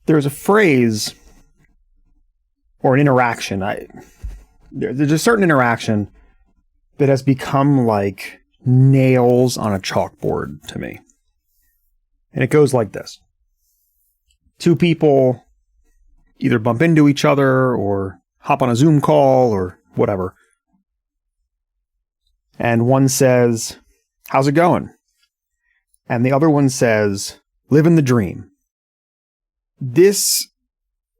there's a phrase or an interaction. There's a certain interaction that has become like nails on a chalkboard to me. And it goes like this. Two people either bump into each other or hop on a Zoom call or whatever. And one says, "How's it going?" And the other one says, "Livin' the dream." This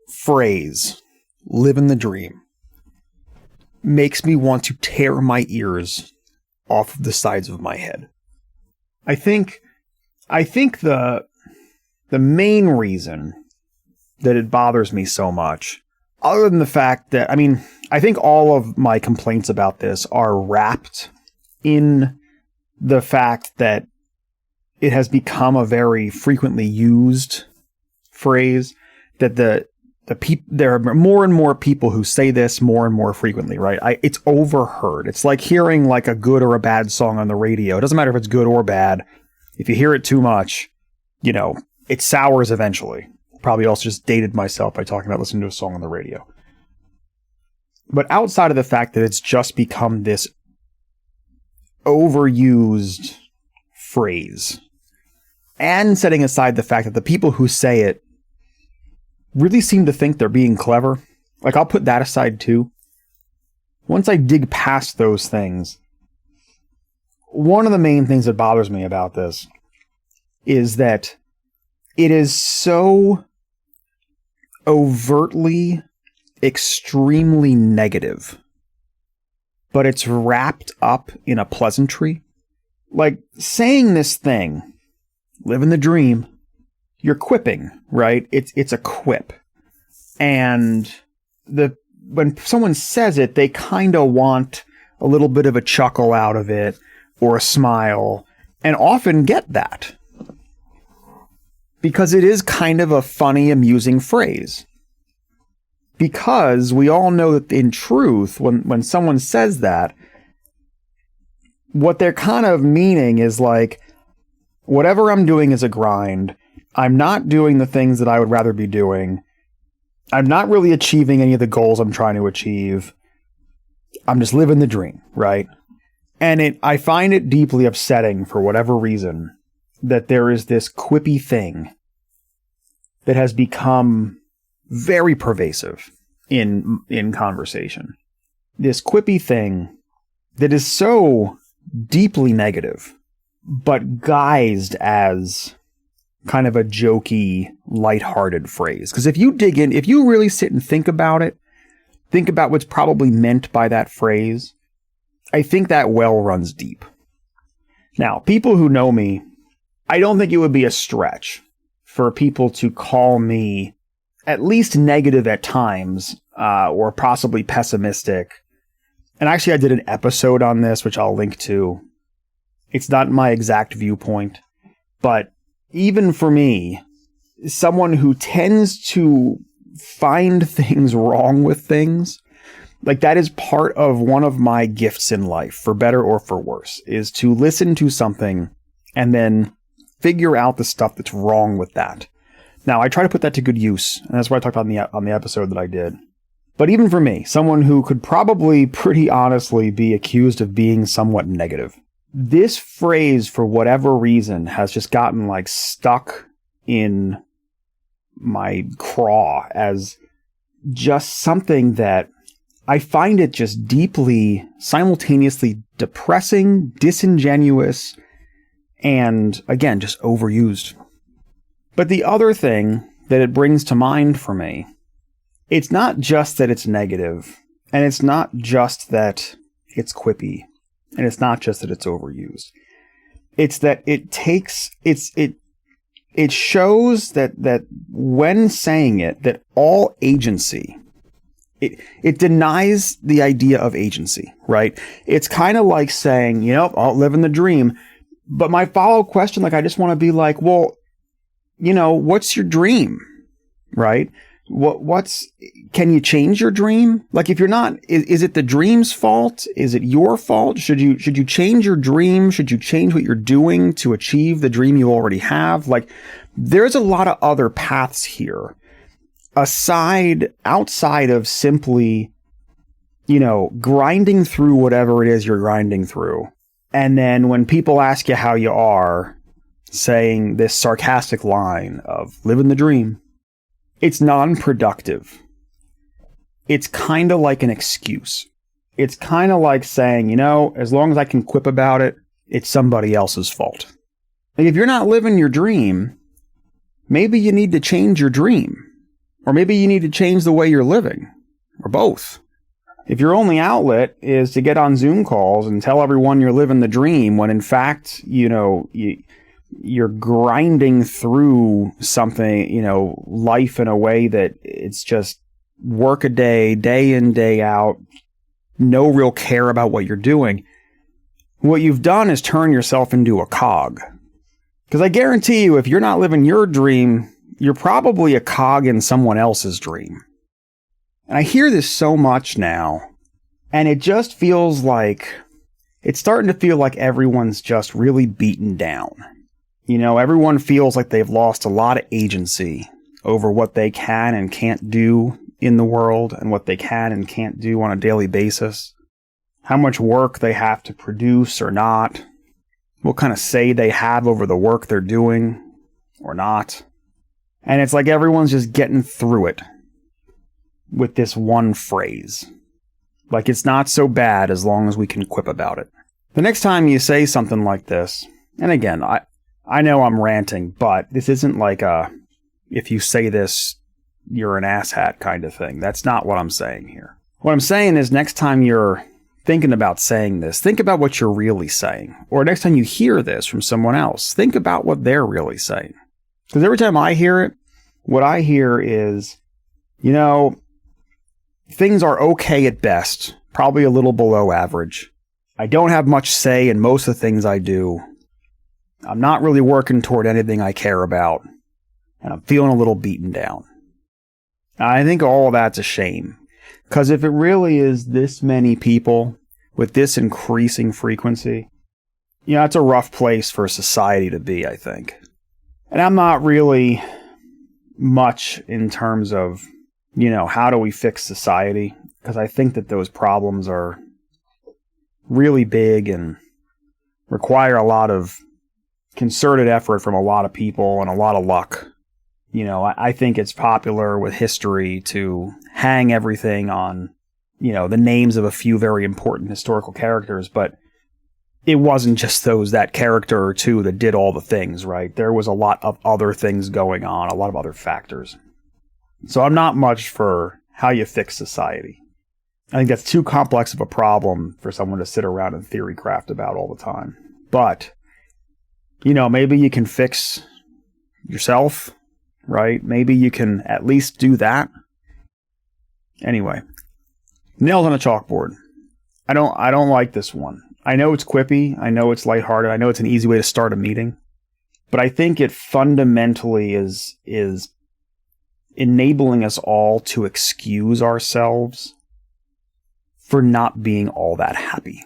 phrase, "livin' the dream," makes me want to tear my ears off of the sides of my head. I think the main reason that it bothers me so much, other than the fact that, I think all of my complaints about this are wrapped in the fact that it has become a very frequently used phrase, that there are more and more people who say this more and more frequently, right? It's overheard. It's like hearing like a good or a bad song on the radio. It doesn't matter if it's good or bad. If you hear it too much, it sours eventually. Probably also just dated myself by talking about listening to a song on the radio. But outside of the fact that it's just become this overused phrase, and setting aside the fact that the people who say it really seem to think they're being clever, like I'll put that aside too. Once I dig past those things, one of the main things that bothers me about this is that it is so overtly, extremely negative, but it's wrapped up in a pleasantry. Like saying this thing, "living the dream," you're quipping, right? It's a quip. And when someone says it, they kind of want a little bit of a chuckle out of it or a smile, and often get that. Because it is kind of a funny, amusing phrase. Because we all know that in truth, when someone says that, what they're kind of meaning is like, whatever I'm doing is a grind. I'm not doing the things that I would rather be doing. I'm not really achieving any of the goals I'm trying to achieve. I'm just living the dream, right? And I find it deeply upsetting for whatever reason that there is this quippy thing that has become very pervasive in conversation. This quippy thing that is so deeply negative, but guised as kind of a jokey, lighthearted phrase. Because if you dig in, if you really sit and think about it, think about what's probably meant by that phrase, I think that well runs deep. Now, people who know me, I don't think it would be a stretch for people to call me at least negative at times, or possibly pessimistic. And actually, I did an episode on this, which I'll link to. It's not my exact viewpoint, but even for me, someone who tends to find things wrong with things, like that is part of one of my gifts in life, for better or for worse, is to listen to something and then figure out the stuff that's wrong with that. Now, I try to put that to good use, and that's what I talked about on the episode that I did. But even for me, someone who could probably pretty honestly be accused of being somewhat negative, this phrase, for whatever reason, has just gotten like stuck in my craw as just something that I find it just deeply, simultaneously depressing, disingenuous, and again, just overused. But the other thing that it brings to mind for me, it's not just that it's negative, and it's not just that it's quippy, and it's not just that it's overused. It's that it shows that when saying it, that all agency, it denies the idea of agency, right? It's kind of like saying, I'll live in the dream. But my follow-up question, like, I just want to be like, well, what's your dream, right? Can you change your dream? Like, if you're not, is it the dream's fault? Is it your fault? Should you change your dream? Should you change what you're doing to achieve the dream you already have? Like, there's a lot of other paths here. outside of simply, grinding through whatever it is you're grinding through, and then when people ask you how you are, saying this sarcastic line of living the dream, it's non-productive. It's kind of like an excuse. It's kind of like saying, as long as I can quip about it, it's somebody else's fault. Like, if you're not living your dream, maybe you need to change your dream. Or maybe you need to change the way you're living. Or both. If your only outlet is to get on Zoom calls and tell everyone you're living the dream, when in fact, you're grinding through something, life in a way that it's just work a day in, day out, no real care about what you're doing, what you've done is turn yourself into a cog. Because I guarantee you, if you're not living your dream, you're probably a cog in someone else's dream. And I hear this so much now, and it just feels like, it's starting to feel like everyone's just really beaten down. Everyone feels like they've lost a lot of agency over what they can and can't do in the world, and what they can and can't do on a daily basis. How much work they have to produce or not. What kind of say they have over the work they're doing or not. And it's like everyone's just getting through it with this one phrase. Like, it's not so bad as long as we can quip about it. The next time you say something like this, and again, I know I'm ranting, but this isn't like if you say this, you're an asshat kind of thing. That's not what I'm saying here. What I'm saying is, next time you're thinking about saying this, think about what you're really saying. Or next time you hear this from someone else, think about what they're really saying. Because every time I hear it, what I hear is, things are okay at best, probably a little below average. I don't have much say in most of the things I do. I'm not really working toward anything I care about. And I'm feeling a little beaten down. I think all of that's a shame. Because if it really is this many people with this increasing frequency, it's a rough place for society to be, I think. And I'm not really much in terms of, how do we fix society? Because I think that those problems are really big and require a lot of concerted effort from a lot of people and a lot of luck. I think it's popular with history to hang everything on, the names of a few very important historical characters, but it wasn't just that character or two that did all the things, right? There was a lot of other things going on, a lot of other factors. So I'm not much for how you fix society. I think that's too complex of a problem for someone to sit around and theory craft about all the time. But, maybe you can fix yourself, right? Maybe you can at least do that. Anyway, nails on a chalkboard. I don't like this one. I know it's quippy. I know it's lighthearted. I know it's an easy way to start a meeting. But I think it fundamentally is enabling us all to excuse ourselves for not being all that happy.